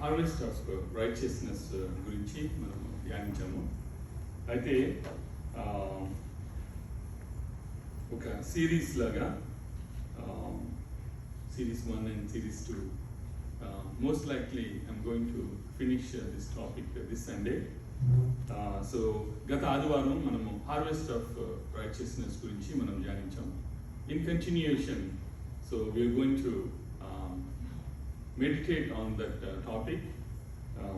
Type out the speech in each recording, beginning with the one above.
Harvest of righteousness గురించి మనం ధ్యానించాము. అయితే ఒక సిరీస్ లాగా series 1 and series 2 most likely I'm going to finish this topic this Sunday. So గత ఆదివారం మనము హార్వెస్ట్ ఆఫ్ రైచియస్నెస్ గురించి మనం ధ్యానించాం. In continuation so we are going to meditate on that topic.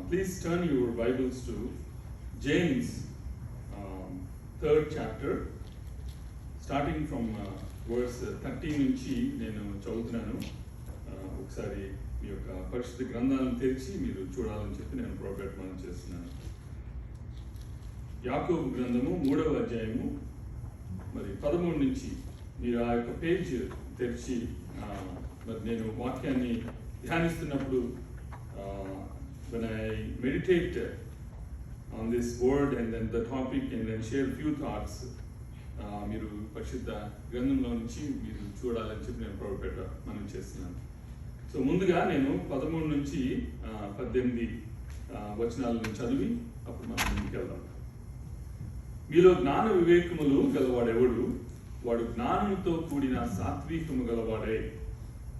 Please turn your Bibles to James 3rd chapter, starting from verse 13 నుంచి నేను చదువుతున్నాను. ఒకసారి మీ యొక్క పరిశుద్ధ గ్రంథాలను తెరిచి మీరు చూడాలని చెప్పి నేను ప్రోగ్రామ్ చేస్తున్నాను. యాకోబు గ్రంథము 3వ అధ్యాయము మరి 13 నుంచి మీరు ఆ యొక్క పేజ్ తెరిచి మరి నేను వాక్యాన్ని ధ్యానిస్తున్నప్పుడు when I meditate on this word and then the topic and then share few thoughts, మీరు పరిశుద్ధ గ్రంథంలో నుంచి మీరు చూడాలని చెప్పి నేను మనం చేస్తున్నాను. సో ముందుగా నేను 13 నుంచి 18 వచనాలను చదివి అప్పుడు మనం ముందుకు వెళ్దాం. మీలో జ్ఞాన వివేకములు గలవాడెవడు? వాడు జ్ఞానముతో కూడిన సాత్వికము గలవాడే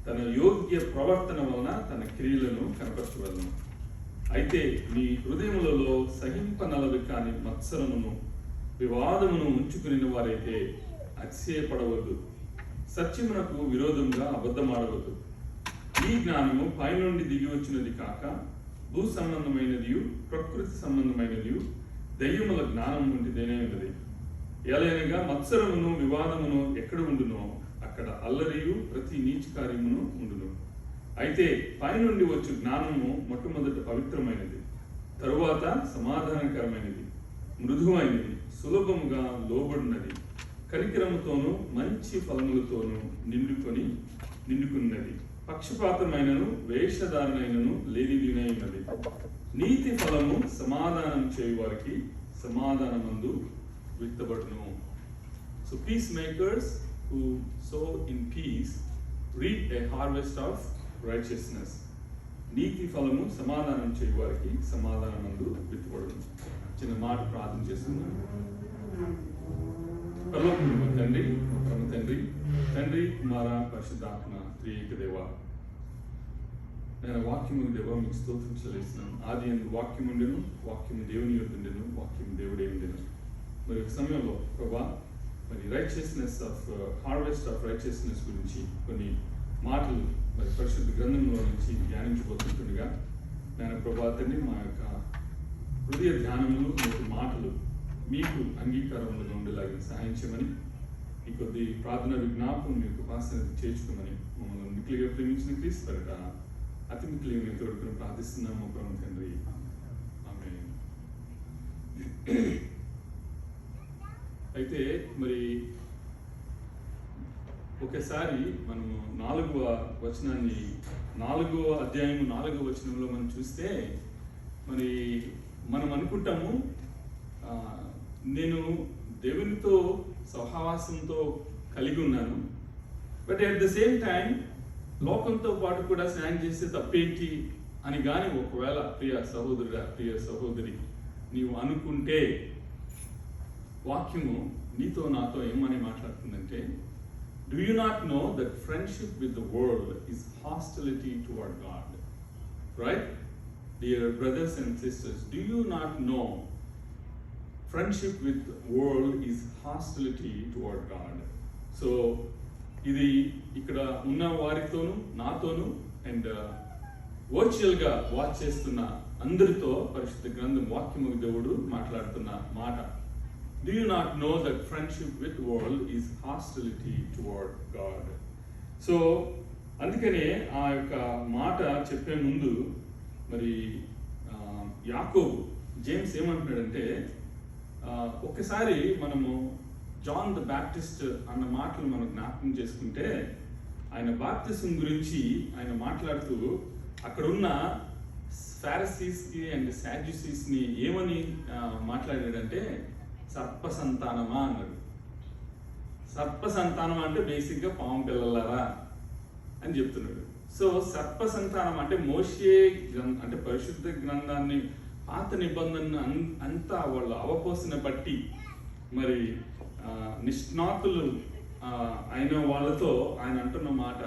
తన యోగ్య ప్రవర్తన వలన తన క్రియలను కనపరచవలను. అయితే మీ హృదయములలో సహింపనలవి కాని మత్సరమును వివాదమును ఉంచుకుని వారైతే అతిశయపడవద్దు. సత్యమునకు విరోధంగా అబద్ధమాడవద్దు. ఈ జ్ఞానము పైనుండి దిగి వచ్చినది కాక భూ సంబంధమైనది, ప్రకృతి సంబంధమైనది, దయ్యముల జ్ఞానం వంటిదేనే ఉన్నది. ఎలైనగా మత్సరమును వివాదమును ఎక్కడ ఉండునో అక్కడ అల్లరియు ప్రతి నీచ కార్యమును ఉండును. అయితే పైనుండి వచ్చు జ్ఞానము మొట్టమొదట పవిత్రమైనది, తరువాత సమాధానకరమైనది, మృదువైనది, సులభముగా లోబడినది, కనికరముతోనూ మంచి ఫలములతోనూ నిండుకున్నది, పక్షపాతమైనను వేషధారణైనను లేనిదినైనది. నీతి ఫలము సమాధానం చేయు వారికి సమాధానమందు విత్తబడును. So peacemakers who sow in peace reap a harvest of righteousness. నీతి ఫలము సమాధానం చేయు వారికి సమాధానమందు విత్తబడును. చిన్న మాట ప్రార్థన చేస్తున్నాను. పరలోకమున్న తండ్రి, పరమ తండ్రి, తండ్రి కుమార పరిశుద్ధాత్మ త్రియేక దేవ, నేను వాక్యము దేవ మీకు స్తోత్రం చెల్లిస్తున్నాను. ఆది యందు వాక్యం ఉండెను, వాక్యము దేవుని యొద్ద ఉండెను, వాక్యము దేవుడే ఉండెను. మరి ఒక సమయంలో ప్రభా మరి righteousness of harvest of righteousness గురించి కొన్ని మాటలు మరి పరిశుద్ధ గ్రంథంలో నుంచి ధ్యానించబోతుండగా నేను ప్రభాతాన్ని మా యొక్క హృదయ ధ్యానములు మరియు మాటలు మీకు అంగీకారంలో ఉండేలాగా సహాయం చేయమని, ఈ కొద్ది ప్రార్థన విజ్ఞాపం మీకు ఉపాసనకు చేర్చుకోమని మమ్మల్ని మిక్కిలిగా ప్రేమించిన క్రీస్తు పేరిట అతి మిక్కిలిగా మీ తోడుకుని ప్రార్థిస్తున్నాము ప్రభు తండ్రి. ఆమేన్. అయితే మరి ఒకసారి మనము 4వ వచనాన్ని 4వ అధ్యాయము 4వ వచనంలో మనం చూస్తే మరి మనం అనుకుంటాము నేను దేవునితో సహవాసంతో కలిగి ఉన్నాను, but at the same time లోకంతో పాటు కూడా స్నానం చేస్తే తప్పేంటి అని కానీ ఒకవేళ ప్రియ సహోదరుడా, ప్రియ సహోదరి నీవు అనుకుంటే వాక్యము నీతో నాతో ఏమని మాట్లాడుతుందంటే, do you not know that friendship with the world is hostility toward God? Right? Dear brothers and sisters, do you not know friendship with the world is hostility toward God? So ఇది ఇక్కడ ఉన్న వారితోనూ నాతోనూ and వర్చువల్గా watch చేస్తున్న అందరితో పరిశుద్ధ గ్రంథం వాక్యము దేవుడు మాట్లాడుతున్న మాట. Do you not know that friendship with the world is hostility toward God? So అందుకనే ఆ యొక్క మాట చెప్పే ముందు మరి యాకోబు జేమ్స్ ఏమంటున్నాడంటే, ఒకసారి మనము జాన్ ద బ్యాప్టిస్ట్ అన్న మాటలు మనం జ్ఞాపకం చేసుకుంటే ఆయన బాప్తిజం గురించి ఆయన మాట్లాడుతూ అక్కడ ఉన్న ఫారిసీస్కి అండ్ సాడ్యూసీస్ని ఏమని మాట్లాడాడంటే సర్ప సంతానమా అన్నాడు. సర్ప సంతానం అంటే బేసిక్గా పాము పిల్లలరా అని చెప్తున్నాడు. సో సర్ప సంతానం అంటే మోషే అంటే పరిశుద్ధ గ్రంథాన్ని పాత నిబంధన అంతా వాళ్ళు అవపోసిన బట్టి మరి నిష్ణాతులు అయిన వాళ్ళతో ఆయన అంటున్న మాట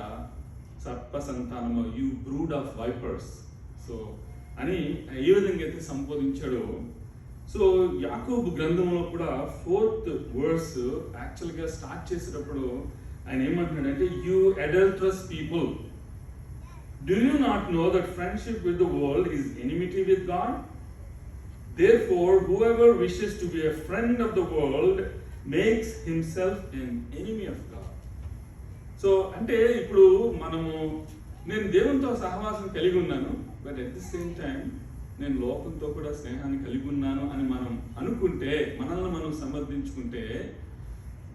సర్ప సంతానము, you brood of wipers. So అని ఏ విధంగా అయితే సంబోధించాడో, సో యాకోబు గ్రంథంలో కూడా 4th verse యాక్చువల్గా స్టార్ట్ చేసేటప్పుడు ఆయన ఏమంటున్నాడంటే, you adulterous people, do you not know that friendship with the world is enmity with God? Therefore, whoever wishes to be a friend of the world makes himself an enemy of God. So అంటే ఇప్పుడు నేను దేవునితో సహవాసం కలిగి ఉన్నాను, but at the same time నేను లోకంతో కూడా స్నేహాన్ని కలిగి ఉన్నాను అని మనం అనుకుంటే, మనల్ని మనం సమర్థించుకుంటే,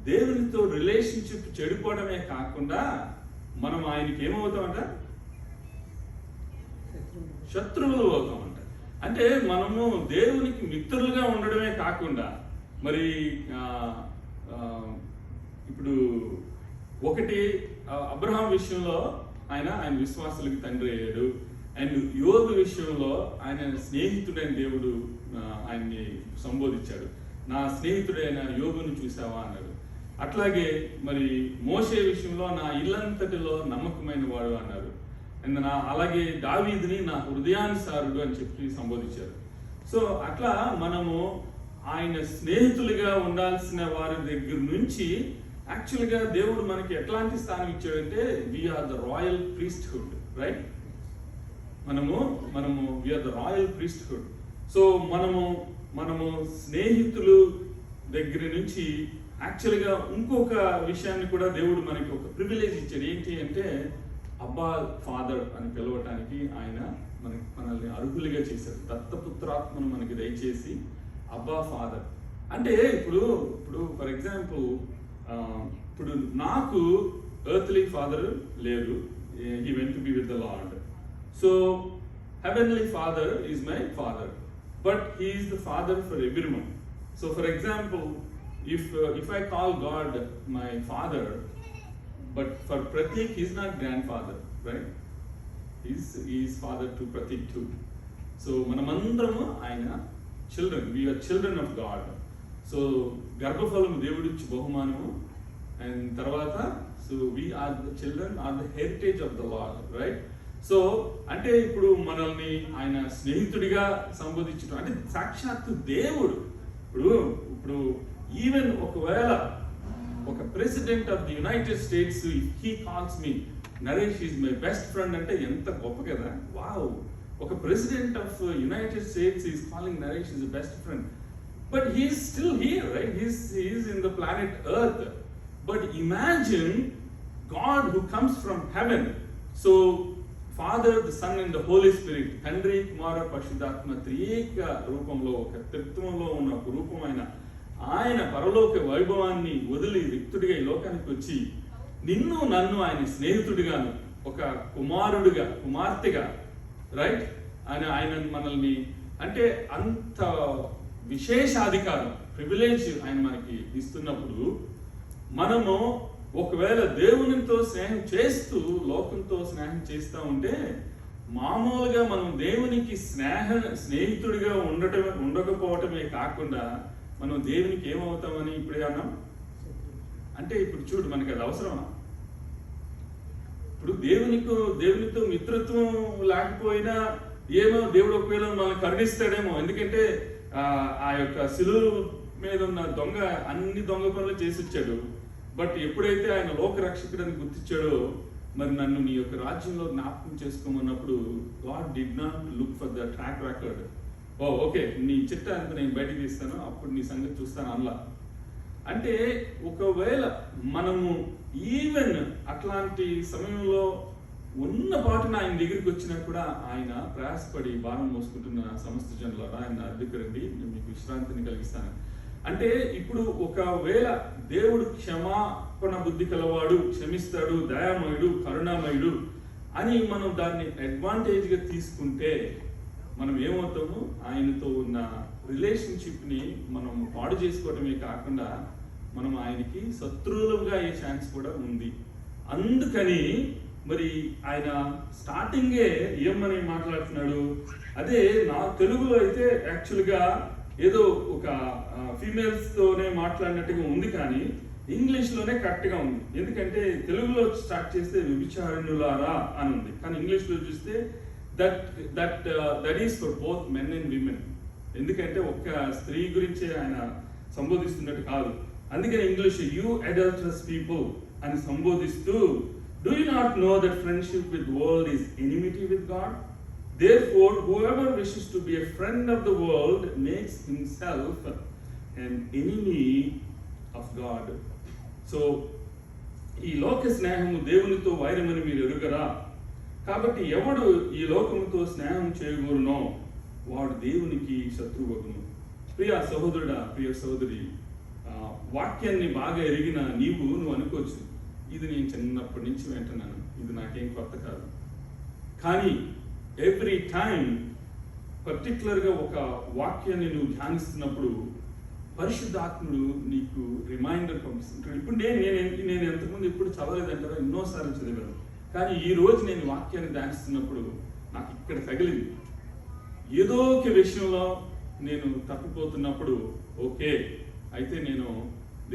దేవునితో రిలేషన్షిప్ చెడిపోవడమే కాకుండా మనం ఆయనకి ఏమవుతామంట, శత్రువులు అవుతామంట. అంటే మనము దేవునికి మిత్రులుగా ఉండడమే కాకుండా మరి ఇప్పుడు ఒకటి అబ్రహాం విషయంలో ఆయన విశ్వాసులకి తండ్రి అయ్యాడు, అండ్ యోబు విషయంలో ఆయన స్నేహితుడైన దేవుడు ఆయన్ని సంబోధించాడు, నా స్నేహితుడైన యోబును చూసావా అన్నాడు. అట్లాగే మరి మోషే విషయంలో నా ఇల్లంతటిలో నమ్మకమైన వాడు అన్నారు. అండ్ అలాగే దావీదుని నా హృదయానుసారుడు అని చెప్పి సంబోధించారు. సో అట్లా మనము ఆయన స్నేహితులుగా ఉండాల్సిన వారి దగ్గర నుంచి యాక్చువల్గా దేవుడు మనకి ఎట్లాంటి స్థానం ఇచ్చాడంటే, we are the royal priesthood, right? మనము we are the royal priesthood. So మనము స్నేహితులు దగ్గర నుంచి యాక్చువల్గా ఇంకొక విషయాన్ని కూడా దేవుడు మనకి ఒక ప్రివిలేజ్ ఇచ్చాడు. ఏంటి అంటే, అబ్బా ఫాదర్ అని పిలవటానికి ఆయన మనల్ని అర్హులుగా చేశారు. దత్తపుత్రాత్మను మనకి దయచేసి అబ్బా ఫాదర్ అంటే ఇప్పుడు ఫర్ ఎగ్జాంపుల్ ఇప్పుడు నాకు ఎర్త్లీ ఫాదర్ లేరు, he went to be with the lord. So heavenly father is my father, but he is the father for everyone. So for example if I call God my father, but for Pratik he is not grandfather, right? He is father to Pratik too. So manamandramu ayana children, we are children of God. So garbhafalamu devudichi bahumanamu, and tarvata so we are the children, are the heritage of the Lord, right? So అంటే ఇప్పుడు మనల్ని ఆయన స్నేహితుడిగా సంబోధించడం అంటే సాక్షాత్తు దేవుడు. ఇప్పుడు even ఒకవేళ ఒక president of the United States he calls me Naresh is my best friend అంటే ఎంత గొప్ప కదా. వావ్, ఒక president of United States is calling Naresh is best friend, but he is still here, right? He is in the planet Earth. But imagine God who comes from heaven. So Father, the Son and the Holy Spirit, తండ్రి కుమార పరిశుద్ధాత్మ త్రియేక రూపంలో ఒక త్రిత్వంలో ఉన్న ఒక రూపమైన ఆయన పరలోక వైభవాన్ని వదిలి రిక్తుడిగా ఈ లోకానికి వచ్చి నిన్ను నన్ను ఆయన స్నేహితుడిగాను ఒక కుమారుడిగా కుమార్తెగా, రైట్? ఆయన మనల్ని అంటే అంత విశేషాధికారం ప్రివిలేజ్ ఆయన మనకి ఇస్తున్నప్పుడు మనము ఒకవేళ దేవునితో స్నేహం చేస్తూ లోకంతో స్నేహం చేస్తూ ఉంటే మామూలుగా మనం దేవునికి స్నేహితుడిగా ఉండకపోవటమే కాకుండా మనం దేవునికి ఏమవుతామని ఇప్పుడే అన్నాం. అంటే ఇప్పుడు చూడు, మనకి అది అవసరమా? ఇప్పుడు దేవునితో మిత్రత్వం లేకపోయినా ఏమో దేవుడు ఒకవేళ మనల్ని కరుణిస్తాడేమో. ఎందుకంటే ఆ యొక్క శిలువ మీద ఉన్న దొంగ అన్ని దొంగ పనులు చేసి వచ్చాడు. బట్ ఎప్పుడైతే ఆయన లోక రక్షకుడని గుర్తించాడో, మరి నన్ను నీ యొక్క రాజ్యంలో జ్ఞాపకం చేసుకోమన్నప్పుడు God did not look for the track record. Okay, నీ చిట్టా అంత నేను బయటకు తీస్తాను, అప్పుడు నీ సంగతి చూస్తాను అలా. అంటే ఒకవేళ మనము ఈవెన్ అట్లాంటి సమయంలో ఉన్న పాటున ఆయన దగ్గరికి వచ్చినా కూడా ఆయన ప్రయాసపడి భారం మోసుకుంటున్న సమస్త జనులారా ఆయన అడ్డుకరండి, నేను మీకు విశ్రాంతిని కలిగిస్తాను. అంటే ఇప్పుడు ఒకవేళ దేవుడు క్షమాపణ బుద్ధి కలవాడు, క్షమిస్తాడు, దయామయుడు, కరుణామయుడు అని మనం దాన్ని అడ్వాంటేజ్గా తీసుకుంటే మనం ఏమవుతాము? ఆయనతో ఉన్న రిలేషన్షిప్ని మనం పాడు చేసుకోవటమే కాకుండా మనం ఆయనకి శత్రువులుగా అయ్యే ఛాన్స్ కూడా ఉంది. అందుకని మరి ఆయన స్టార్టింగే ఏమని మాట్లాడుతున్నాడు, అదే నా తెలుగులో అయితే యాక్చువల్గా ఏదో ఒక ఫీమేల్స్తోనే మాట్లాడినట్టుగా ఉంది, కానీ ఇంగ్లీష్లోనే కరెక్ట్గా ఉంది. ఎందుకంటే తెలుగులో స్టార్ట్ చేస్తే వ్యభిచారిణులారా అని ఉంది, కానీ ఇంగ్లీష్లో చూస్తే that is for both men and women. ఎందుకంటే ఒక్క స్త్రీ గురించి ఆయన సంబోధిస్తున్నట్టు కాదు. అందుకని ఇంగ్లీష్ యూ అడల్టరస్ పీపుల్ అని సంబోధిస్తూ, do you not know that friendship with world is enmity with God? Therefore, whoever wishes to be a friend of the world makes himself an enemy of God. So, ఈ లోక స్నేహము దేవునితో వైరమని మీరు ఎరుగరా? కాబట్టి ఎవడు ఈ లోకముతో స్నేహం చేయగూరునో వాడు దేవునికి శత్రువగును. ప్రియ సహోదరుడా, ప్రియ సహోదరి, వాక్యాన్ని బాగా ఎరిగిన నువ్వు అనుకోవచ్చు, ఇది నేను చిన్నప్పటి నుంచి వింటున్నాను, ఇది నాకేం కొత్త కాదు. కానీ ఎవ్రీ టైం పర్టికులర్గా ఒక వాక్యాన్ని నువ్వు ధ్యానిస్తున్నప్పుడు పరిశుద్ధాత్ముడు నీకు రిమైండర్ పంపిస్తుంటాడు. ఇప్పుడు నేను ఎంతమంది ఇప్పుడు చదవలేదంటారో, ఎన్నోసార్లు చదివాను, కానీ ఈ రోజు నేను వాక్యాన్ని ధ్యానిస్తున్నప్పుడు నాకు ఇక్కడ తగిలింది. ఏదో ఒక విషయంలో నేను తప్పిపోతున్నప్పుడు, ఓకే అయితే నేను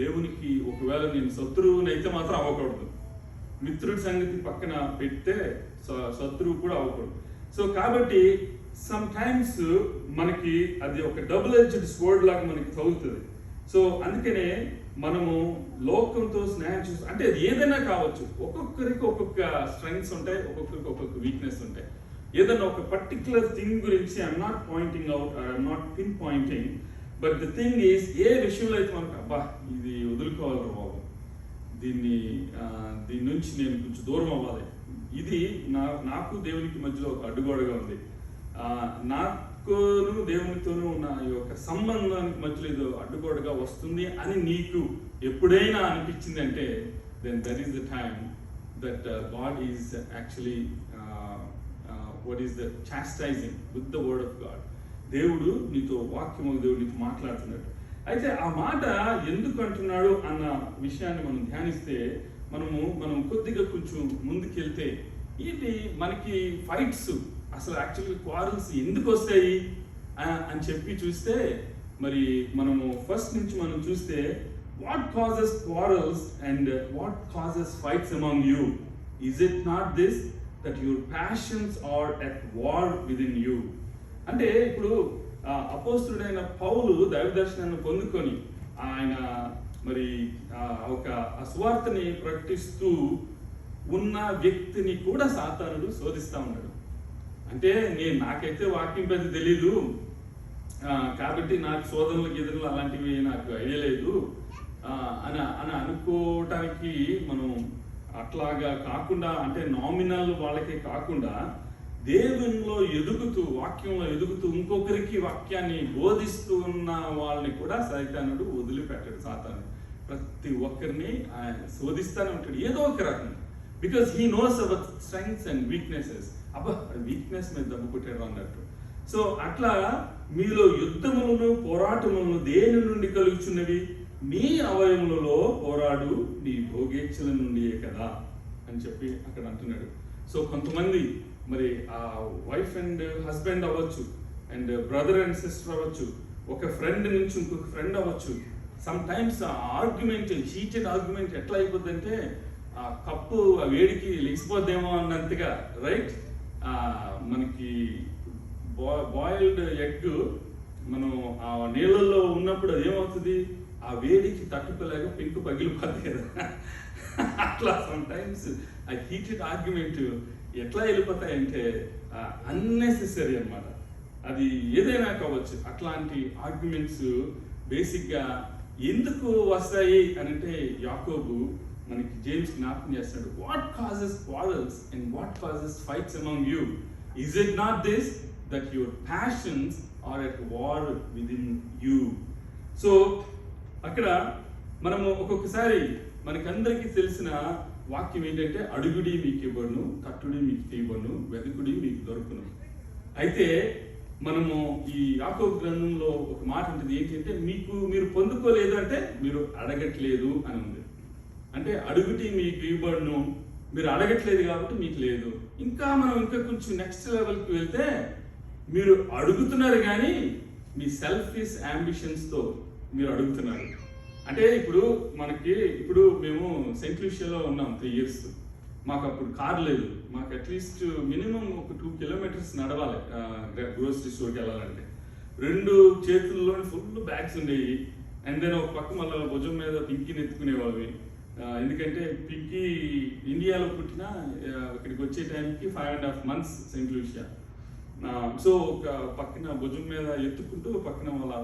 దేవునికి ఒకవేళ నేను శత్రువుని అయితే మాత్రం అవ్వకూడదు, మిత్రుడి సంగతి పక్కన పెడితే శత్రువు కూడా అవ్వకూడదు. సో కాబట్టి సమ్ టైమ్స్ మనకి అది ఒక డబుల్ ఎడ్జ్డ్ స్వర్డ్ లాగా మనకి తగులుతుంది. సో అందుకనే మనము లోకంతో స్నేహం చేస్తాం అంటే అది ఏదైనా కావచ్చు. ఒక్కొక్కరికి ఒక్కొక్క స్ట్రెంగ్స్ ఉంటాయి, ఒక్కొక్కరికి ఒక్కొక్క వీక్నెస్ ఉంటాయి. ఏదైనా ఒక పర్టికులర్ థింగ్ గురించి I'm not pointing out, I'm not pinpointing, but the thing is ఏ విషయంలో అయితే మనకు అబ్బా ఇది వదులుకోవాలి బాబు, దీని నుంచి నేను కొంచెం దూరం అవ్వాలి, ఇది నాకు దేవునికి మధ్యలో ఒక అడ్డుగోడగా ఉంది, నాకును దేవునితోనూ ఉన్న ఈ యొక్క సంబంధానికి మధ్యలో ఏదో అడ్డుగోడగా వస్తుంది అని నీకు ఎప్పుడైనా అనిపించింది అంటే, then that is the time that God is actually what is the chastising with the word of God. దేవుడు నీతో వాక్యము, దేవుడు నీతో మాట్లాడుతున్నాడు. అయితే ఆ మాట ఎందుకు అంటున్నాడు అన్న విషయాన్ని మనం ధ్యానిస్తే మనం కొద్దిగా కొంచెం ముందుకెళ్తే ఇది మనకి ఫైట్స్, అసలు యాక్చువల్గా క్వారల్స్ ఎందుకు వస్తాయి అని చెప్పి చూస్తే, మరి మనము ఫస్ట్ నుంచి మనం చూస్తే what causes quarrels and what causes fights among you? Is it not this that your passions are at war within you? అంటే ఇప్పుడు అపోస్తుడైన పౌలు దైవ దర్శనాన్ని పొందుకొని ఆయన మరి ఒక సువార్తని ప్రకటిస్తూ ఉన్న వ్యక్తిని కూడా సాతానుడు శోధిస్తూ ఉన్నాడు. అంటే నాకైతే వాక్యం పెద్ద తెలీదు కాబట్టి నాకు శోధనలు గీదనలు అలాంటివి నాకు ఐడియా లేదు అని అనుకోవటానికి మనం అట్లాగా కాకుండా, అంటే నామినల్ వాళ్ళకే కాకుండా దేవునిలో ఎదుగుతూ, వాక్యంలో ఎదుగుతూ ఇంకొకరికి వాక్యాన్ని బోధిస్తూ ఉన్న వాళ్ళని కూడా సైతానుడు వదిలిపెట్టాడు. సాతాను ప్రతి ఒక్కరిని ఆయన శోధిస్తానే ఉంటాడు ఏదో ఒక రకంగా, because he knows hour strengths and weaknesses. అబ్బా వీక్నెస్ మీద దెబ్బ కొట్టాడు అన్నట్టు. సో అట్లా మీలో యుద్ధములను పోరాటములను దేని నుండి కలుగుచున్నవి? మీ అవయములలో పోరాడు నీ భోగేచ్ఛల నుండియే కదా అని చెప్పి అక్కడ అంటున్నాడు. సో కొంతమంది మరి ఆ వైఫ్ అండ్ హస్బెండ్ అవ్వచ్చు, అండ్ బ్రదర్ అండ్ సిస్టర్ అవ్వచ్చు, ఒక ఫ్రెండ్ నుంచి ఇంకొక ఫ్రెండ్ అవ్వచ్చు. సమ్ టైమ్స్ ఆ ఆర్గ్యుమెంట్, హీటెడ్ ఆర్గ్యుమెంట్ ఎట్లా అయిపోద్దంటే ఆ కప్పు ఆ వేడికి లెగిసిపోద్దేమో అన్నంతగా, రైట్? మనకి బాయిల్డ్ ఎగ్ మనం ఆ నీళ్ళల్లో ఉన్నప్పుడు అది ఏమవుతుంది, ఆ వేడికి తట్టుకోలేక పెంకు పగిలిపోద్ది కదా. అట్లా సమ్ టైమ్స్ ఆ హీటెడ్ ఆర్గ్యుమెంట్ ఎట్లా వెళ్ళిపోతాయంటే అన్నెసెసరీ అన్నమాట. అది ఏదైనా కావచ్చు. అట్లాంటి ఆర్గ్యుమెంట్స్ బేసిక్గా ఎందుకు వస్తాయి అని అంటే యాకోబు మనకి జేమ్స్ జ్ఞాపకం చేస్తాడు. What causes quarrels and what causes fights among you? Is it not this that your passions are at war within you? So అక్కడ మనము ఒక్కొక్కసారి మనకందరికీ తెలిసిన వాక్యం ఏంటంటే, అడుగుడి మీకు ఇవ్వను, తట్టుడి మీకు తీయబడును, వెతుకుడి మీకు దొరుకును. అయితే మనము ఈ యాకోబు గ్రంథంలో ఒక మాట ఉంటుంది ఏంటంటే, మీరు పొందుకోలేదు అంటే మీరు అడగట్లేదు అని ఉంది. అంటే అడుగుటి మీకు ఇవ్వబడును, మీరు అడగట్లేదు కాబట్టి మీకు లేదు. ఇంకా కొంచెం నెక్స్ట్ లెవెల్కి వెళ్తే మీరు అడుగుతున్నారు కానీ మీ సెల్ఫిష్ అంబిషన్స్తో మీరు అడుగుతున్నారు. అంటే ఇప్పుడు మేము సెయింట్ లూషియాలో ఉన్నాం 3 years. మాకు అప్పుడు కార్ లేదు. మాకు అట్లీస్ట్ మినిమం ఒక 2 kilometers నడవాలి గ్రోసరీ స్టోర్కి వెళ్ళాలంటే. 2 చేతుల్లో ఫుల్ బ్యాగ్స్ ఉండేవి. అండ్ దెన్ ఒక పక్క మళ్ళీ భుజం మీద పింకీని ఎత్తుకునేవాళ్ళవి. ఎందుకంటే పింకీ ఇండియాలో పుట్టిన ఇక్కడికి వచ్చే టైంకి 5.5 months సెయింట్ లూషియా. సో ఒక పక్కన భుజం మీద ఎత్తుకుంటూ పక్కన వాళ్ళ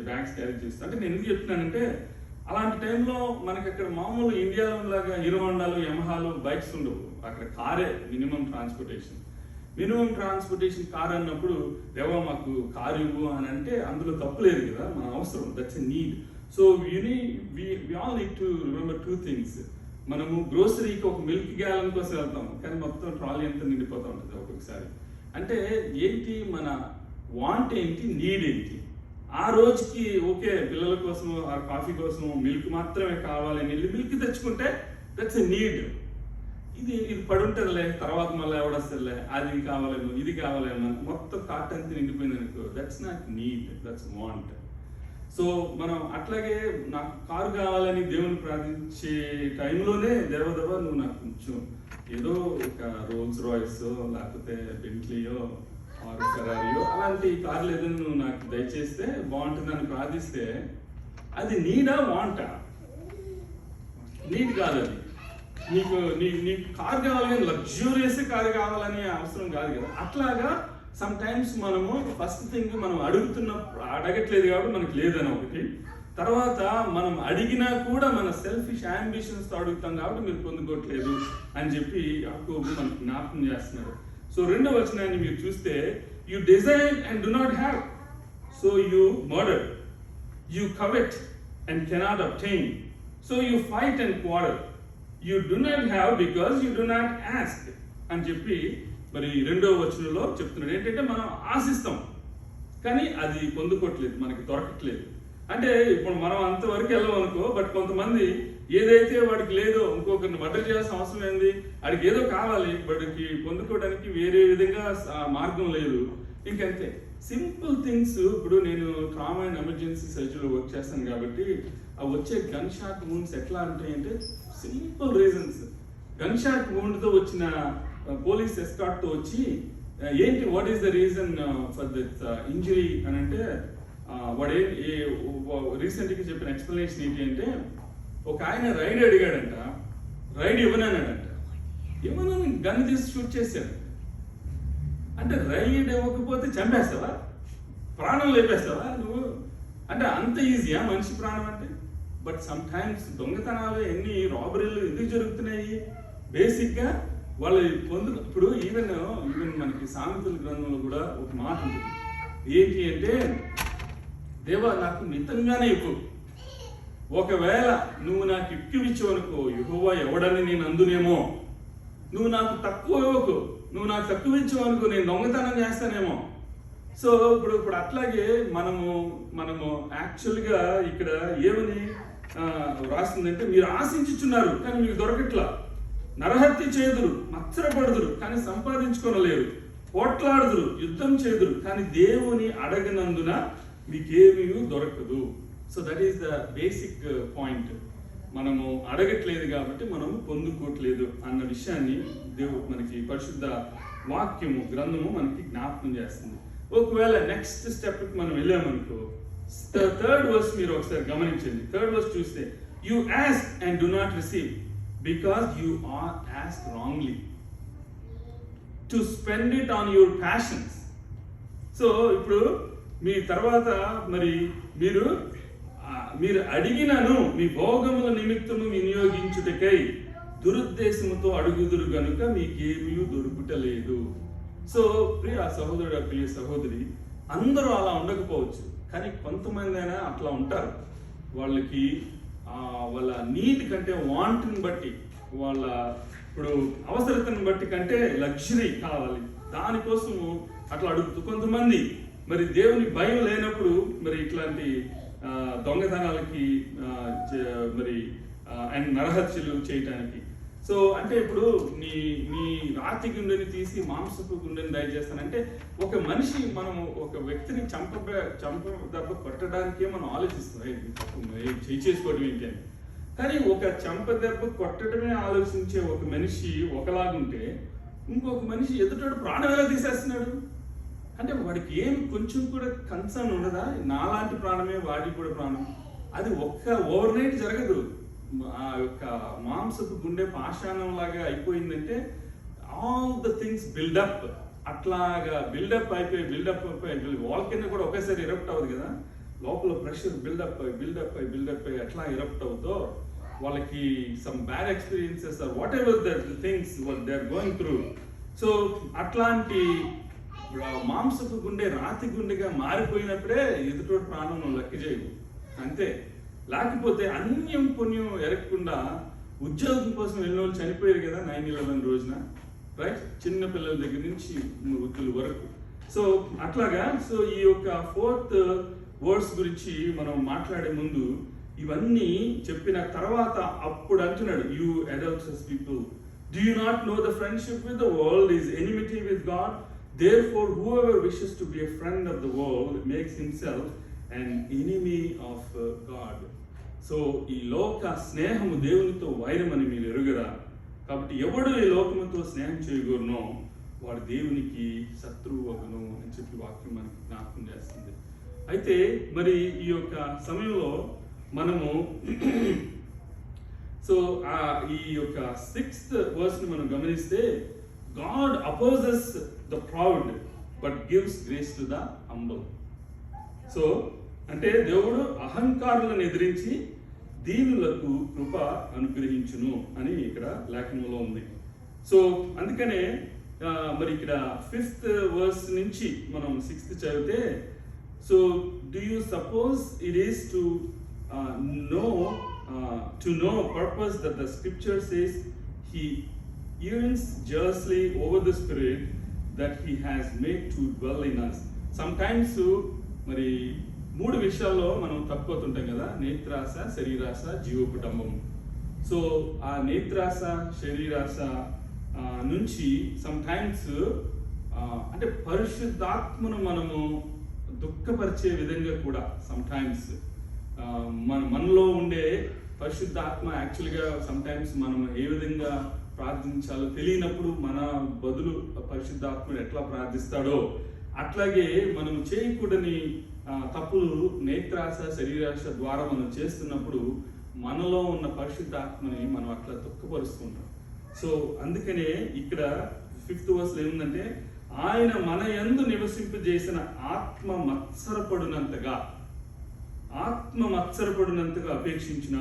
బ్యాగ్స్ క్యారీ చేస్తాను. అంటే నేను ఎందుకు చెప్తున్నానంటే అలాంటి టైంలో మనకి అక్కడ మామూలు ఇండియాలో లాగా హీరో హోండాలు, యమహాలు, బైక్స్ ఉండవు. అక్కడ కారే మినిమం ట్రాన్స్పోర్టేషన్ కార్ అన్నప్పుడు దేవా మాకు కారు ఇవ్వు అని అంటే అందులో తప్పు లేదు కదా, మన అవసరం, that's a need. So we all need to remember 2 things. మనము గ్రోసరీకి ఒక మిల్క్ గ్యాలన్ కోసం వెళ్తాం కానీ మొత్తం ట్రాలీ అంతా నిండిపోతూ ఉంటుంది ఒక్కొక్కసారి. అంటే ఏంటి మన వాంట్ ఏంటి, నీడ్ ఏంటి. ఆ రోజుకి ఓకే పిల్లల కోసం ఆ కాఫీ కోసం మిల్క్ మాత్రమే కావాలని వెళ్ళి మిల్క్ తెచ్చుకుంటే దట్స్ ఎ నీడ్. ఇది పడి ఉంటుందిలే, తర్వాత మళ్ళీ ఎవడొస్తుందిలే, అది కావాలేమో ఇది కావాలేమో, మొత్తం కార్ట్ అంతా నిండిపోయింది అనుకో, that's not need, that's want. So మనం అట్లాగే నాకు కారు కావాలని దేవుని ప్రార్థించే టైంలోనే దేవదేవ నువ్వు నాకు కొంచెం ఏదో ఒక రోల్స్ రాయ్స్ లేకపోతే బెంట్లీయో ఫెరారియో అలాంటి కార్లు ఏదైనా నువ్వు నాకు దయచేస్తే బాగుంటుందని ప్రార్థిస్తే అది నీడా వాంటా? నీడ్ కాదు. అది నీకు కారు కావాలి కానీ లగ్జూరియస్ కారు కావాలని అవసరం కాదు కదా. అట్లాగా సమ్ టైమ్స్ మనము ఫస్ట్ థింగ్ మనం అడగట్లేదు కాబట్టి మనకి లేదని ఒకటి, తర్వాత మనం అడిగినా కూడా మన సెల్ఫిష్ అంబిషన్స్తో అడుగుతాం కాబట్టి మీరు పొందుకోవట్లేదు అని చెప్పి యాకోబు మనకు జ్ఞాపకం చేస్తున్నారు. సో 2వ వచనాన్ని మీరు చూస్తే, you desire and do not have, so you murder, you covet and cannot obtain, so you fight and quarrel, you do not have because you do not ask అని చెప్పి మరి 2వ వచనంలో చెప్తున్నాడు. ఏంటంటే మనం ఆశిస్తాం కానీ అది పొందుకోవట్లేదు, మనకి దొరకట్లేదు. అంటే ఇప్పుడు మనం అంతవరకు వెళ్ళమనుకో, బట్ కొంతమంది ఏదైతే వాడికి లేదో ఇంకొకరిని మర్డర్ చేయాల్సిన అవసరం ఏంది, వాడికి ఏదో కావాలి, వాడికి పొందుకోవడానికి వేరే విధంగా మార్గం లేదు. ఇంకంతే సింపుల్ థింగ్స్. ఇప్పుడు నేను ట్రామా అండ్ ఎమర్జెన్సీ సర్జరీలో వర్క్ చేస్తాను కాబట్టి ఆ వచ్చే గన్ షాట్ వూండ్స్ ఎట్లా ఉంటాయంటే సింపుల్ రీజన్స్. గన్ షాట్ వూండ్తో వచ్చిన పోలీస్ ఎస్కార్ట్తో వచ్చి ఏంటి what is the reason for this injury అని అంటే వాడు రీసెంట్గా చెప్పిన ఎక్స్ప్లెనేషన్ ఏంటి అంటే, ఒక ఆయన రైడ్ అడిగాడంట, రైడ్ ఇవ్వనన్నాడంట, ఇవ్వనని గన్ తీసి షూట్ చేశాడు. అంటే రైడ్ ఇవ్వకపోతే చంపేస్తావా, ప్రాణం లేపేస్తావా నువ్వు? అంటే అంత ఈజీయా మనిషి ప్రాణం అంటే? బట్ సమ్ టైమ్స్ దొంగతనాలు ఎన్ని రాబరీలు ఎందుకు జరుగుతున్నాయి? బేసిక్గా వాళ్ళు ఇప్పుడు ఈవెన్ మనకి సామెతల గ్రంథంలో కూడా ఒక మాట ఉంటుంది. ఏంటి అంటే, దేవా నాకు మితంగానే ఇవ్వు, ఒకవేళ నువ్వు నాకు ఎక్కువ ఇచ్చావనుకో యెహోవా ఎవడని నేను అందునేమో, నువ్వు నాకు తక్కువ ఇవ్వకు, నువ్వు నాకు తక్కువ ఇచ్చావనుకో నేను దొంగతనం చేస్తానేమో. సో ఇప్పుడు అట్లాగే మనము యాక్చువల్గా ఇక్కడ ఏమని రాసిందంటే, మీరు ఆశించుచున్నారు కానీ మీకు దొరకట్లా, నరహత్య చేదురు, మత్సరపడుదురు కానీ సంపాదించుకొనలేరు, పోట్లాడుదురు, యుద్ధం చేదురు కానీ దేవుని అడగనందున మీకేమీ దొరకదు. So that is the basic point. మనము అడగట్లేదు కాబట్టి మనము పొందుకోవట్లేదు అన్న విషయాన్ని దేవుడు మనకి పరిశుద్ధ వాక్యము గ్రంథము మనకి జ్ఞాపకం చేస్తుంది. ఒకవేళ నెక్స్ట్ స్టెప్కి మనం వెళ్ళామనుకో, 3rd verse మీరు ఒకసారి గమనించండి. 3rd verse చూస్తే, you ask and do not receive because you are ask wrongly to spend it on your passions. So ఇప్పుడు మీ తర్వాత మరి మీరు అడిగినను మీ భోగముల నిమిత్తము వినియోగించుటకై దురుద్దేశముతో అడుగుదురు గనుక మీకేమీ దొరుకుటలేదు. సో ప్రియ సహోదరుడు, ప్రియ సహోదరి, అందరూ అలా ఉండకపోవచ్చు కానీ కొంతమంది అయినా అట్లా ఉంటారు. వాళ్ళకి వాళ్ళ నీడ్ కంటే వాంట్ని బట్టి, వాళ్ళ ఇప్పుడు అవసరతను బట్టి కంటే లగ్జరీ కావాలి, దానికోసము అట్లా అడుగుతూ కొంతమంది మరి దేవుని భయం లేనప్పుడు మరి ఇట్లాంటి దొంగతనాలకి మరి అండ్ నరహత్యలు చేయటానికి సో అంటే ఇప్పుడు నీ నీ రాతి గుండెని తీసి మాంసపు గుండెని దయచేస్తానంటే ఒక మనిషి మనం ఒక వ్యక్తిని చంప దెబ్బ కొట్టడానికే మనం ఆలోచిస్తాం చేసుకోవడం ఏంటని. కానీ ఒక చంప దెబ్బ కొట్టడమే ఆలోచించే ఒక మనిషి ఒకలాగుంటే ఇంకొక మనిషి ఎదుటోడు ప్రాణం ఎలా తీసేస్తున్నాడు అంటే వాడికి ఏం కొంచెం కూడా కన్సర్న్ ఉండదా, నాలాంటి ప్రాణమే వాడికి కూడా ప్రాణం. అది ఒక్క ఓవర్ నైట్ జరగదు. ఆ యొక్క మాంసపు గుండె పాషాణం లాగా అయిపోయిందంటే ఆల్ ద థింగ్స్ బిల్డప్, అట్లాగా బిల్డప్ అయిపోయి వాల్కెన్ కూడా ఒకేసారి ఎరప్ట్ అవ్వదు కదా, లోపల ప్రెషర్ బిల్డప్ అయ్యి ఎట్లా ఎరప్ట్ అవుతుందో వాళ్ళకి some bad experiences or whatever the things they are going through. So అట్లాంటి మాంసపు గుండె రాతి గుండెగా మారిపోయినప్పుడే ఎదుటోటి ప్రాణం నువ్వు లెక్క చేయవు అంతే. లేకపోతే అన్యం పుణ్యం ఎరగకుండా ఉద్యోగం కోసం వెళ్ళిన వాళ్ళు చనిపోయారు కదా 9/11 రోజున, రైట్, చిన్న పిల్లల దగ్గర నుంచి వృద్ధుల వరకు. సో అట్లాగా సో ఈ యొక్క 4th వర్డ్స్ గురించి మనం మాట్లాడే ముందు ఇవన్నీ చెప్పిన తర్వాత అప్పుడు అంటున్నాడు, you adulterous people, do you not know the friendship with the world is enmity with God? Therefore whoever wishes to be a friend of the world makes himself an enemy of God. So ఈ లోక స్నేహము దేవునితో వైరమని మీరు ఎరుగరా, కాబట్టి ఎవడు ఈ లోకముతో స్నేహం చేయగూరునో వాడు దేవునికి శత్రువు అగును అని చెప్పి వాక్యం మనకి జ్ఞాపకం చేస్తుంది. అయితే మరి ఈ యొక్క సమయంలో మనము సో ఈ యొక్క 6th వర్స్ని మనం గమనిస్తే, God opposes the proud but gives grace to the humble. So అంటే దేవుడు అహంకారులను ఎదిరించి దీనులకు కృప అనుగ్రహించును అని ఇక్కడ లేఖనంలో ఉంది. సో అందుకనే మరి ఇక్కడ 5th వర్స్ నుంచి మనం 6th చదివితే, so do you suppose it is to know purpose that the scripture says he yearns jealously over the spirit that he has made to dwell in us. Sometimes మరి 3 విషయాల్లో మనం తప్పుతుంటాం కదా, నేత్రాస, శరీరాస, జీవకుటుంబం. So ఆ నేత్రాస, శరీరాస నుంచి sometimes అంటే పరిశుద్ధాత్మను మనము దుఃఖపరిచే విధంగా కూడా సమ్టైమ్స్ మనలో ఉండే పరిశుద్ధాత్మ యాక్చువల్గా సమ్టైమ్స్ మనం ఏ విధంగా ప్రార్థించాలో తెలియనప్పుడు మన బదులు పరిశుద్ధాత్ముడు ఎట్లా ప్రార్థిస్తాడో అట్లాగే మనం చేయకూడని తప్పులు నేత్రాస, శరీరాస ద్వారా మనం చేస్తున్నప్పుడు మనలో ఉన్న పరిశుద్ధాత్మని మనం అట్లా దుఃఖపరుస్తుంటాం. సో అందుకనే ఇక్కడ 5th వర్స్ ఏముందంటే, ఆయన మన యందు నివసింపజేసిన ఆత్మ మత్సరపడినంతగా అపేక్షించిన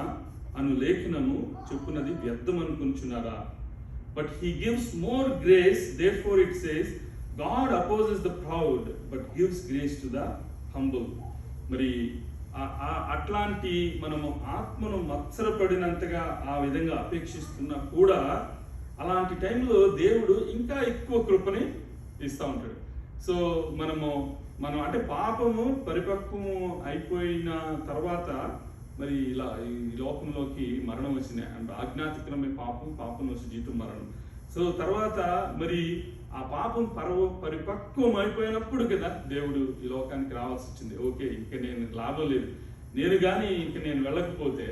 అను లేఖనము చెప్పున్నది వ్యర్థం అనుకుంటున్నారా? But he gives more grace, therefore it says God opposes the proud but gives grace to the humble. మరి అట్లాంటి మనము ఆత్మను మత్సరపడినంతగా ఆ విధంగా అపేక్షిస్తున్నా కూడా అలాంటి టైంలో దేవుడు ఇంకా ఎక్కువ కృపని ఇస్తూ ఉంటాడు. సో మనం అంటే పాపము పరిపక్వము అయిపోయిన తర్వాత మరి ఇలా ఈ లోకంలోకి మరణం వచ్చింది అంటే ఆజ్ఞాతిక్రమే పాపం వచ్చి జీతం మరణం. సో తర్వాత మరి ఆ పాపం పరిపక్వం అయిపోయినప్పుడు కదా దేవుడు ఈ లోకానికి రావాల్సి వచ్చింది. ఓకే, ఇంక నేను లాభం లేదు, నేను వెళ్ళకపోతే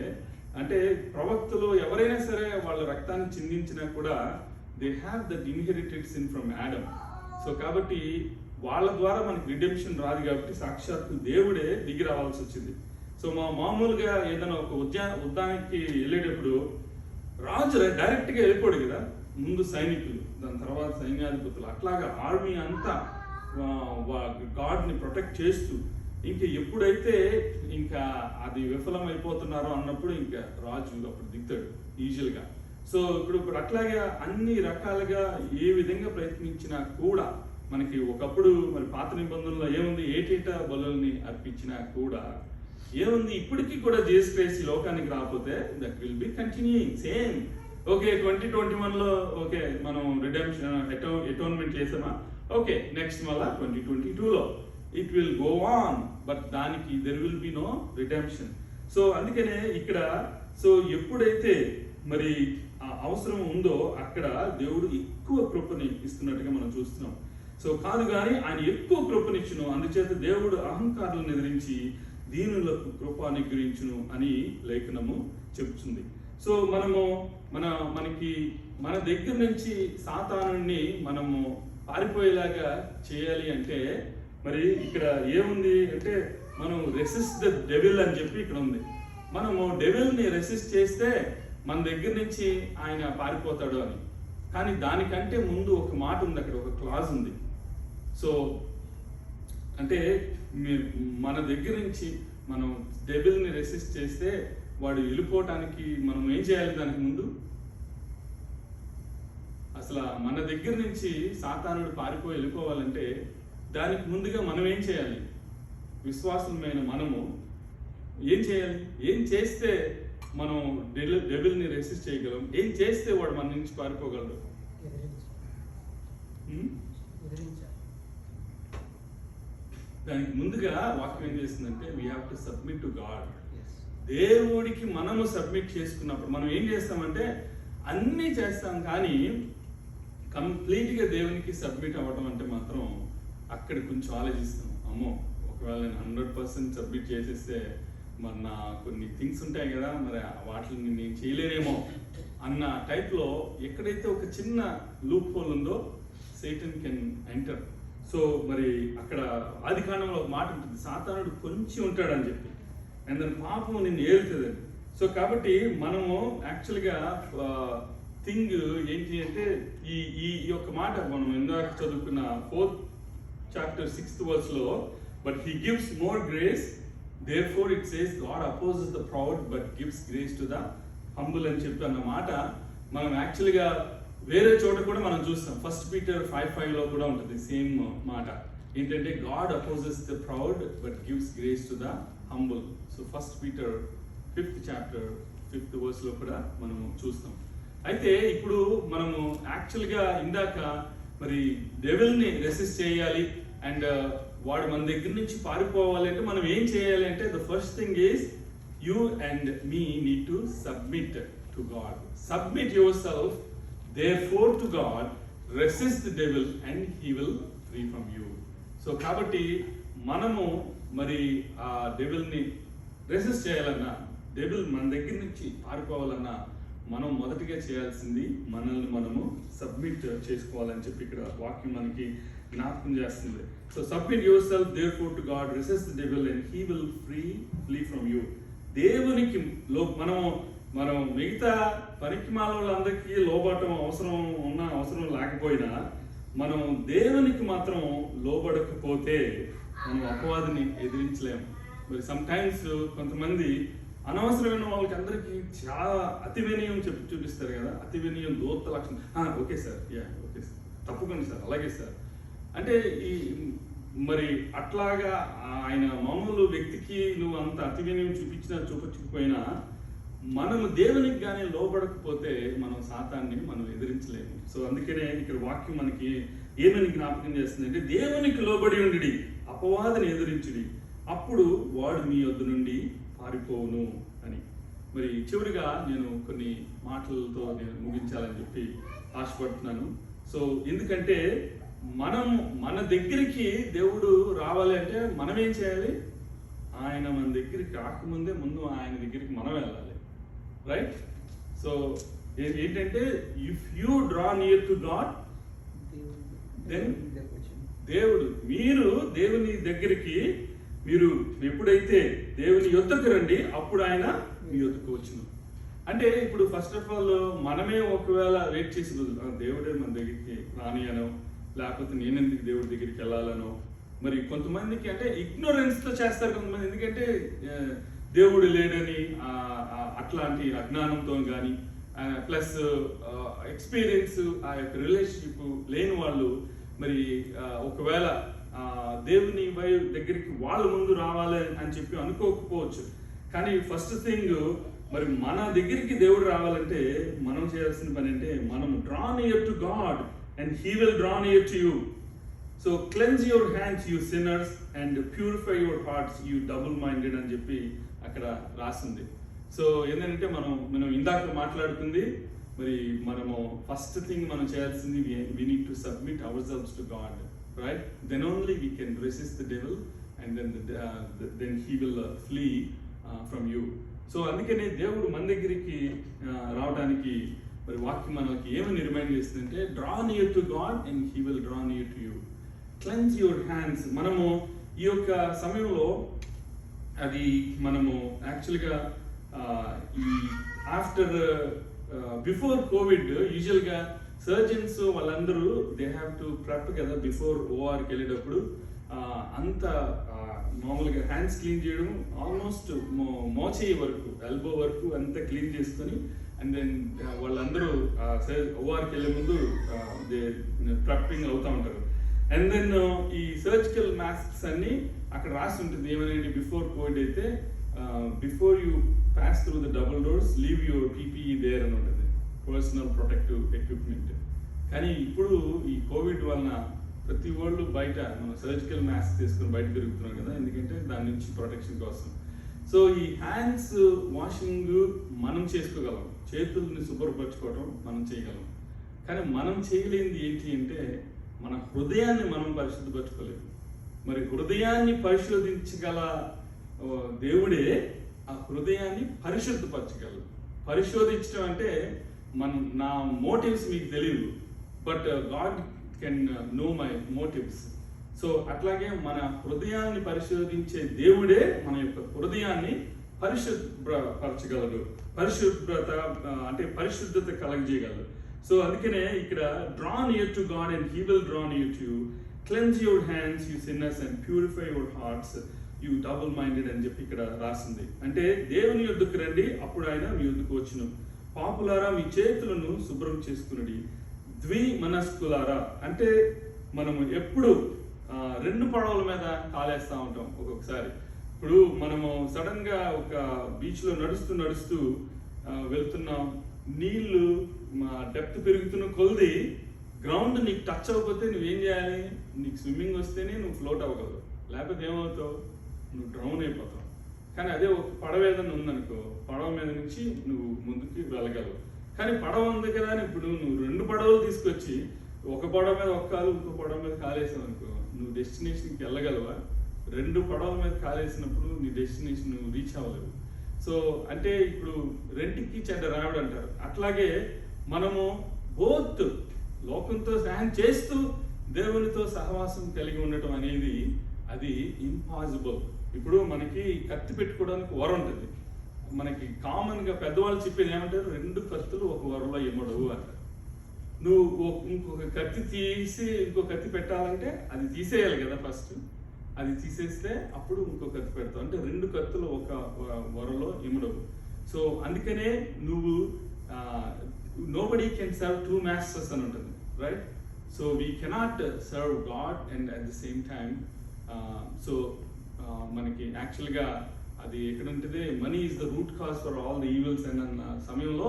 అంటే ప్రవక్తలు ఎవరైనా సరే వాళ్ళ రక్తాన్ని చిందించినా కూడా they have that inherited sin from Adam. So కాబట్టి వాళ్ళ ద్వారా మనకి రిడెంప్షన్ రాదు కాబట్టి సాక్షాత్తు దేవుడే దిగి రావాల్సి వచ్చింది. సో మామూలుగా ఏదైనా ఒక ఉద్యానానికి వెళ్ళేటప్పుడు రాజు డైరెక్ట్గా వెళ్ళిపోడు కదా, ముందు సైనికులు, దాని తర్వాత సైన్యాధిపతులు, అట్లాగా ఆర్మీ అంతా గాడ్ని ప్రొటెక్ట్ చేస్తూ ఇంకా ఎప్పుడైతే ఇంకా అది విఫలం అయిపోతున్నారో అన్నప్పుడు ఇంకా రాజు అప్పుడు దిగుతాడు యూజువల్గా. సో ఇప్పుడు అట్లాగే అన్ని రకాలుగా ఏ విధంగా ప్రయత్నించినా కూడా మనకి ఒకప్పుడు మరి పాత నిబంధనలో ఏముంది, ఏటేటా బలుల్ని అర్పించినా కూడా ఏముంది, ఇప్పటికీ కూడా జీసస్ క్రైస్ట్ ఈ లోకానికి రాకపోతే that will be continuing same. Okay, 2021లో ఓకే మనం రిడెంప్షన్ అటోన్మెంట్ చేసామా, ఓకే నెక్స్ట్ మళ్ళా 2022లో it will go on, but దానికి there will be no redemption. So అందుకనే ఇక్కడ సో ఎప్పుడైతే మరి అవసరం ఉందో అక్కడ దేవుడు ఎక్కువ కృపని ఇస్తున్నట్టుగా మనం చూస్తున్నాం. సో కాదు కానీ ఆయన ఎక్కువ కృపనిచ్చును, అందుచేత దేవుడు అహంకారులను ఎదిరించి దీనులకు కృప అనుగ్రహించును అని లేఖనము చెప్తుంది. సో మనకి మన దగ్గర నుంచి సాతానుని మనము పారిపోయేలాగా చేయాలి అంటే మరి ఇక్కడ ఏముంది అంటే మనం రెసిస్ట్ ద డెవిల్ అని చెప్పి ఇక్కడ ఉంది. మనము డెవిల్ని రెసిస్ట్ చేస్తే మన దగ్గర నుంచి ఆయన పారిపోతాడు అని. కానీ దానికంటే ముందు ఒక మాట ఉంది, అక్కడ ఒక క్లాజ్ ఉంది. సో అంటే మన దగ్గర నుంచి మనం డెవిల్ని రెసిస్ట్ చేస్తే వాడు వెళ్ళిపోవటానికి మనం ఏం చేయాలి? దానికి ముందు అసలు మన దగ్గర నుంచి సాతానుడు పారిపోయి వెళ్ళిపోవాలంటే దానికి ముందుగా మనం ఏం చేయాలి? విశ్వాసమైన మనము ఏం చేయాలి? ఏం చేస్తే మనం డెవిల్ని రెసిస్ట్ చేయగలం? ఏం చేస్తే వాడు మన నుంచి పారిపోగలడు? దానికి ముందుగా వాక్యం ఏం చేస్తుందంటే we have to submit to God. దేవుడికి మనము సబ్మిట్ చేసుకున్నప్పుడు మనం ఏం చేస్తామంటే అన్నీ చేస్తాం, కానీ కంప్లీట్గా దేవునికి సబ్మిట్ అవ్వడం అంటే మాత్రం అక్కడ కొంచెం ఆలోచిస్తాం. అమ్మో, ఒకవేళ నేను 100% సబ్మిట్ చేసేస్తే మరి నా కొన్ని థింగ్స్ ఉంటాయి కదా, మరి వాటిని నేను చేయలేనేమో అన్న టైప్లో ఎక్కడైతే ఒక చిన్న లూప్ హోల్ ఉందో సైటన్ కెన్ ఎంటర్. సో మరి అక్కడ ఆది కాండంలో ఒక మాట ఉంటుంది, సాతానుడు కొంచెం ఉంటాడని చెప్పి, అండ్ దాని పాపం నిన్ను ఏలుతుందని. సో కాబట్టి మనము యాక్చువల్గా థింగ్ ఏంటి అంటే ఈ యొక్క మాట మనం ఇందాక చదువుకున్న 4th chapter 6th verse లో, but he gives more grace, therefore it says God opposes the proud but gives grace to the humble అని చెప్పి అన్న మాట మనం యాక్చువల్గా వేరే చోట కూడా మనం చూస్తాం. 1 Peter 5:5 లో కూడా ఉంటుంది సేమ్ మాట. ఏంటంటే God opposes the proud but gives grace to the humble. So 1 Peter 5th chapter 5th verse లో కూడా మనము చూస్తాం. అయితే ఇప్పుడు మనము యాక్చువల్గా ఇందాక మరి డెవిల్ని రెసిస్ట్ చేయాలి అండ్ వాడు మన దగ్గర నుంచి పారిపోవాలి అంటే మనం ఏం చేయాలి అంటే the first thing is you and me need to submit to God. Submit your self therefore to God, resist the devil and he will free from you. So కాబట్టి మనము మరి ఆ డెవిల్ని రెసిస్ట్ చేయాలన్నా, డెవిల్ మన దగ్గర నుంచి పారిపోవాలన్నా మనం మొదటిగా చేయాల్సింది మనల్ని మనము సబ్మిట్ చేసుకోవాలని చెప్పి ఇక్కడ వాక్యం మనకి జ్ఞాపకం చేస్తుంది. So submit your self therefore to God, resist the devil and he will free from you. దేవునికి మనం మిగతా పనికిమాల వాళ్ళందరికీ లోబడటం అవసరం లేకపోయినా మనం దేవునికి మాత్రం లోబడకపోతే మనం అపవాదిని ఎదిరించలేము. మరి సమ్ టైమ్స్ కొంతమంది అనవసరమైన వాళ్ళకి అందరికీ చాలా అతి వినయం చూపిస్తారు కదా, అతి వినయం దూత లక్షణం. ఓకే సార్, ఓకే సార్, తప్పకుండా సార్, అలాగే సార్ అంటే ఈ మరి అట్లాగా ఆయన మామూలు వ్యక్తికి నువ్వు అంత అతి వినయం చూపించకపోయినా మనము దేవునికి కానీ లోబడకపోతే మనం సాతాన్ని మనం ఎదిరించలేము. సో అందుకనే ఇక్కడ వాక్యం మనకి ఏమని జ్ఞాపకం చేస్తుంది అంటే దేవునికి లోబడి ఉండి అపవాదిని ఎదిరించుడి, అప్పుడు వాడు మీ వద్ద నుండి పారిపోవును అని. మరి చివరిగా నేను కొన్ని మాటలతో నేను ముగించాలని చెప్పి ఆశపడుతున్నాను. సో ఎందుకంటే మన దగ్గరికి దేవుడు రావాలి అంటే మనం ఏం చేయాలి? ఆయన మన దగ్గరికి రాకముందే ముందు ఆయన దగ్గరికి మనం వెళ్ళాలి, రైట్? సో ఏంటంటే if you draw near to God then మీరు దేవుని దగ్గరికి మీరు ఎప్పుడైతే దేవుని యొద్దకు రండి అప్పుడు ఆయన మీ యొద్దకు వచ్చును. అంటే ఇప్పుడు ఫస్ట్ ఆఫ్ ఆల్ మనమే ఒకవేళ వెయిట్ చేసి దేవుడే మన దగ్గరికి రాని అనో, లేకపోతే నేనెందుకు దేవుడి దగ్గరికి వెళ్ళాలనో, మరి కొంతమందికి అంటే ఇగ్నోరెన్స్తో చేస్తారు కొంతమంది, ఎందుకంటే దేవుడు లేడని అట్లాంటి అజ్ఞానంతో కానీ ప్లస్ ఎక్స్పీరియన్స్ ఆ యొక్క రిలేషన్షిప్ లేని వాళ్ళు మరి ఒకవేళ దేవుని దగ్గరికి వాళ్ళ ముందు రావాలి అని చెప్పి అనుకోకపోవచ్చు. కానీ ఫస్ట్ థింగ్ మరి మన దగ్గరికి దేవుడు రావాలంటే మనం చేయాల్సిన పని అంటే మనం draw near to God and he will draw near to you. So cleanse your hands you sinners and purify your hearts you double minded అని చెప్పి అక్కడ రాసింది. సో ఏంటంటే మనం ఇందాక మాట్లాడుతుంది మరి మనము ఫస్ట్ థింగ్ మనం చేయాల్సింది we need to submit ourselves to God, right? Then only we can resist the devil, and then he will flee from you. So అందుకనే దేవుడు మన దగ్గరికి రావడానికి మరి వాక్యం మనకి ఏమని రిమైండ్ చేస్తుందంటే, draw near to God and he will draw near to you. Cleanse your hands. మనము ఈ యొక్క సమయంలో అది మనము యాక్చువల్గా ఈ ఆఫ్టర్ బిఫోర్ కోవిడ్ యూజువల్గా సర్జన్స్ వాళ్ళందరూ దే హ్యావ్ టు ప్రెప్ కదా బిఫోర్ ఓఆర్కి వెళ్ళేటప్పుడు. అంత మామూలుగా హ్యాండ్స్ క్లీన్ చేయడం ఆల్మోస్ట్ మోచేయి వరకు ఎల్బో వరకు అంతా క్లీన్ చేసుకొని, అండ్ దెన్ వాళ్ళందరూ ఓఆర్కి వెళ్ళే ముందు దే ప్రెప్పింగ్ అవుతూ ఉంటారు. అండ్ దెన్ ఈ సర్జికల్ మాస్క్స్ అన్ని అక్కడ రాసి ఉంటుంది ఏమనేది, బిఫోర్ కోవిడ్ అయితే before you pass through the double doors leave your PPE there అని ఉంటుంది, పర్సనల్ ప్రొటెక్టివ్ ఎక్విప్మెంట్. కానీ ఇప్పుడు ఈ కోవిడ్ వలన ప్రతి వాళ్ళు బయట మనం సర్జికల్ మాస్క్ తీసుకుని బయట తిరుగుతున్నాం కదా, ఎందుకంటే దాని నుంచి ప్రొటెక్షన్ కోసం. సో ఈ హ్యాండ్స్ వాషింగ్ మనం చేసుకోగలం, చేతుల్ని శుభ్రపరచుకోవడం మనం చేయగలం. కానీ మనం చేయలేనిది ఏంటి అంటే మన హృదయాన్ని మనం పరిశుద్ధపరచుకోలేదు. మరి హృదయాన్ని పరిశోధించగల దేవుడే ఆ హృదయాన్ని పరిశుద్ధపరచగలరు. పరిశోధించడం అంటే నా మోటివ్స్ మీకు తెలియదు, but God can know my motives. So అట్లాగే మన హృదయాన్ని పరిశోధించే దేవుడే మన యొక్క హృదయాన్ని పరిశుభ్రపరచగలడు, పరిశుద్ధత కలగజేయగలరు. సో అందుకనే ఇక్కడ draw near to God and he will draw near to you. Cleanse your hands you sinners and purify your hearts you double minded అని చెప్పి ఇక్కడ రాసింది. అంటే దేవుని యొద్దకు రండి, అప్పుడు ఆయన మీ యొద్దకు వచ్చును. పాపులారా మీ చేతులను శుభ్రం చేసుకునడి, ద్విమనస్కులారా. అంటే మనము ఎప్పుడు రెండు పడవల మీద కాలేస్తూ ఉంటాం ఒక్కొక్కసారి. ఇప్పుడు మనము సడన్ గా ఒక బీచ్ లో నడుస్తూ వెళ్తున్నాం, నీళ్లు డెప్త్ పెరుగుతున్న కొలది గ్రౌండ్ నీకు టచ్ అవ్వకపోతే నువ్వేం చేయాలి? నీకు స్విమ్మింగ్ వస్తేనే నువ్వు ఫ్లోట్ అవ్వగలవు, లేకపోతే ఏమవుతావు? నువ్వు డ్రౌన్ అయిపోతావు. కానీ అదే ఒక పడవ ఏదైనా ఉందనుకో, పడవ మీద నుంచి నువ్వు ముందుకి వెళ్ళగలవు. కానీ పడవ ఉంది కదా అని ఇప్పుడు నువ్వు రెండు పడవలు తీసుకొచ్చి ఒక పడవ మీద ఒక కాలు ఇంకో పడవ మీద కాలేసావు అనుకో, నువ్వు డెస్టినేషన్కి వెళ్ళగలవా? రెండు పడవల మీద కాలేసినప్పుడు నీ డెస్టినేషన్ నువ్వు రీచ్ అవ్వలేవు. సో అంటే ఇప్పుడు రెంటికి చెడ్డ రావడం అంటారు. అట్లాగే మనము బోత్ లోకంతో సహాయం చేస్తూ దేవునితో సహవాసం కలిగి ఉండటం అనేది అది ఇంపాసిబుల్. ఇప్పుడు మనకి కత్తి పెట్టుకోవడానికి వర ఉంటుంది. మనకి కామన్గా పెద్దవాళ్ళు చెప్పేది ఏమంటారు, రెండు కత్తులు ఒక వరలో ఇమ్మడవు అంటారు. నువ్వు ఇంకొక కత్తి తీసి ఇంకో కత్తి పెట్టాలంటే అది తీసేయాలి కదా ఫస్ట్. అది తీసేస్తే అప్పుడు ఇంకో కత్తి పెడతావు. అంటే రెండు కత్తులు ఒక వరలో ఇమ్మడవు. సో అందుకనే నువ్వు nobody can serve two masters అని ఉంటుంది, right? So we cannot serve God and at the same time. So మనకి యాక్చువల్గా అది ఎక్కడ ఉంటుంది, money is the root cause for all the evils అని అన్న సమయంలో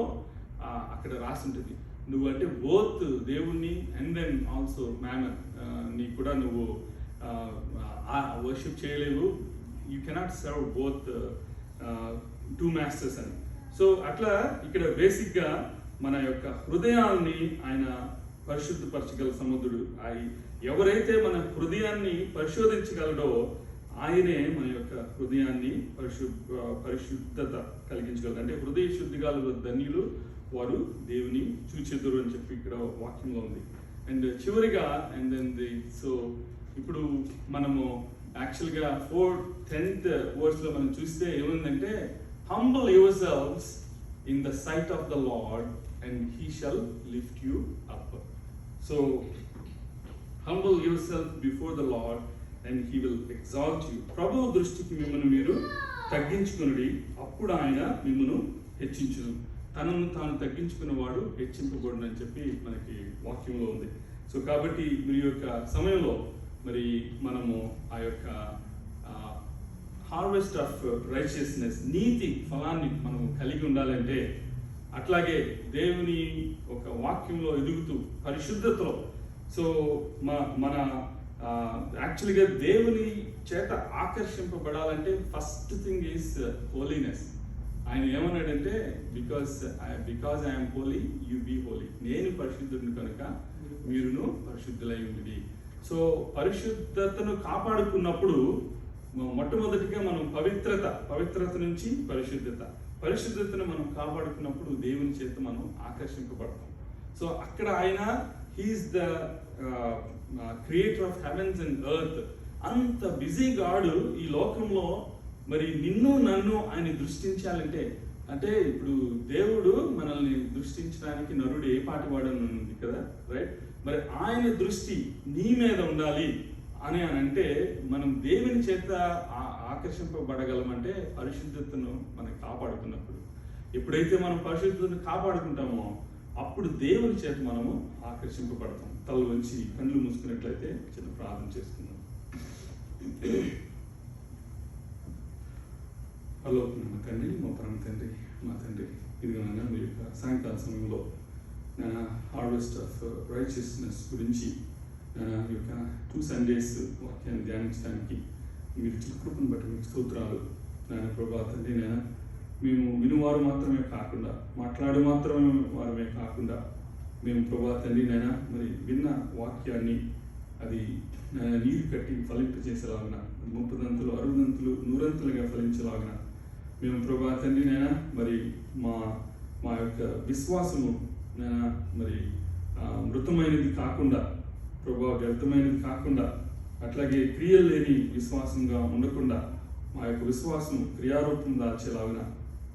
అక్కడ రాసి ఉంటుంది. నువ్వు అంటే బోత్ దేవుణ్ణి అండ్ దెన్ ఆల్సో మ్యామన్ నీ కూడా నువ్వు వర్షిప్ చేయలేవు. You cannot serve both two masters అని. సో అట్లా ఇక్కడ బేసిక్గా మన యొక్క హృదయాల్ని ఆయన పరిశుద్ధపరచగల సముద్రుడు. ఎవరైతే మన హృదయాన్ని పరిశోధించగలడో ఆయనే మన యొక్క హృదయాన్ని పరిశుద్ధత కలిగించగలరు. అంటే హృదయ శుద్ధి గల ధన్యులు వారు దేవుని చూచెదరు అని చెప్పి ఇక్కడ వాక్యంలో ఉంది. అండ్ చివరిగా అండ్ దెన్ సో ఇప్పుడు మనము యాక్చువల్గా 10th వర్స్లో మనం చూస్తే ఏముందంటే, humble yourselves in the sight of the Lord and he shall lift you up. So humble yourself before the Lord and he will exalt you. ప్రభువు దృష్టికి మిమ్మల్ని మీరు తగ్గించుకుని అప్పుడు ఆయన మిమ్మల్ని హెచ్చించును. తనను తాను తగ్గించుకున్నవాడు హెచ్చింపబడును అని చెప్పి మనకి వాక్యంలో ఉంది. సో కాబట్టి మీ యొక్క సమయంలో మరి మనము ఆ యొక్క హార్వెస్ట్ ఆఫ్ రైచియస్నెస్, నీతి ఫలాన్ని మనం కలిగి ఉండాలంటే, అట్లాగే దేవుని ఒక వాక్యంలో ఎదుగుతూ పరిశుద్ధతలో. సో మన యాక్చువల్గా దేవుని చేత ఆకర్షింపబడాలంటే ఫస్ట్ థింగ్ ఈజ్ హోలీనెస్. ఆయన ఏమన్నాడంటే because I'm holy you be holy, నేను పరిశుద్ధుడిని కనుక మీరును పరిశుద్ధులై ఉండి. సో పరిశుద్ధతను కాపాడుకున్నప్పుడు మొట్టమొదటిగా మనం పవిత్రత నుంచి పరిశుద్ధతను మనం కాపాడుకున్నప్పుడు దేవుని చేత మనం ఆకర్షింపబడతాం. సో అక్కడ ఆయన he is the creator of heavens and earth. అంత బిజీ గాడు ఈ లోకంలో మరి నిన్ను నన్ను ఆయన దృష్టించాలంటే, అంటే ఇప్పుడు దేవుడు మనల్ని దృష్టించడానికి నరుడు ఏ పాటి వాడని ఉంది కదా, రైట్? మరి ఆయన దృష్టి నీ మీద ఉండాలి అని అంటే మనం దేవుని చేత ఆకర్షింపబడగలమంటే పరిశుద్ధతను మనం కాపాడుకున్నప్పుడు. ఎప్పుడైతే మనం పరిశుద్ధతను కాపాడుకుంటామో అప్పుడు దేవుని చేత మనము ఆకర్షింపబడతాం. తల వంచి కళ్ళు మూసుకున్నట్లయితే చిన్న ప్రార్థన చేసుకుందాం. హలో మా తండ్రి, మా పరమ తండ్రి, మా తండ్రి, ఇదిగోనైనా మీ యొక్క సాయంకాల సమయంలో హార్వెస్ట్ ఆఫ్ రైచియస్నెస్ గురించి ఈ యొక్క 2 Sundays వాక్యాన్ని ధ్యానించడానికి మీరు ఇచ్చిన కృపను బట్టి మీకు స్తోత్రాలు. నాయన ప్రభా తండ్రి, మేము వినువారు మాత్రమే కాకుండా మాట్లాడు మాత్రమే వారమే కాకుండా మేము ప్రభా తండ్రి మరి విన్న వాక్యాన్ని అది నీరు కట్టి ఫలింపజేసేలాగిన 30 దంతులు 60 దంతులు 100 దంతులుగా ఫలించేలాగిన మేము ప్రభా తండ్రి మరి మా యొక్క విశ్వాసము మరి మృతమైనది కాకుండా, ప్రభా వ్యర్థమైనది కాకుండా, అట్లాగే క్రియలు లేని విశ్వాసంగా ఉండకుండా మా యొక్క విశ్వాసం క్రియారూపం దాల్చేలాగిన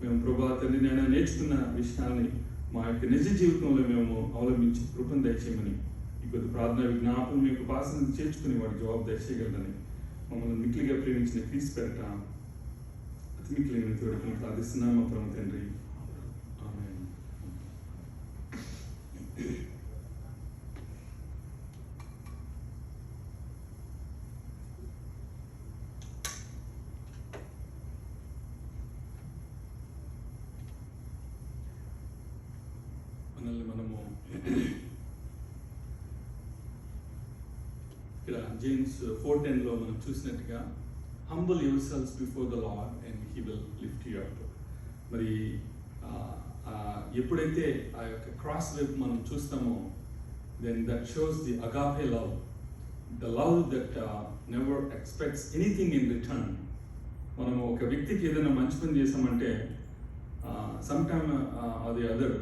మేము ప్రభా తండ్రి నేర్చుకున్న విషయాల్ని మా యొక్క నిజ జీవితంలో మేము అవలంబించి కృపను దయచేయమని ఈ కొద్ది ప్రార్థన విజ్ఞాపనం మీ యొక్క భాషను చేర్చుకుని వాటి జవాబు దయచేయగలరని మమ్మల్ని మిక్కిలిగా ప్రేమించిన క్రీస్తు పేరిట అతి మిక్కిలిగా తోడుకుని ప్రార్థిస్తున్నాం మా పరమ తండ్రి. ఆమేన్. మనము ఇక్కడ జేమ్స్ 4:10 మనం చూసినట్టుగా humble yourselves before the Lord and he will lift you up. మరి ఎప్పుడైతే ఆ యొక్క క్రాస్ వైపు మనం చూస్తామో then that shows the agape love, the love that never expects anything in return. మనము ఒక వ్యక్తికి ఏదైనా మంచి పని చేసామంటే some time or the other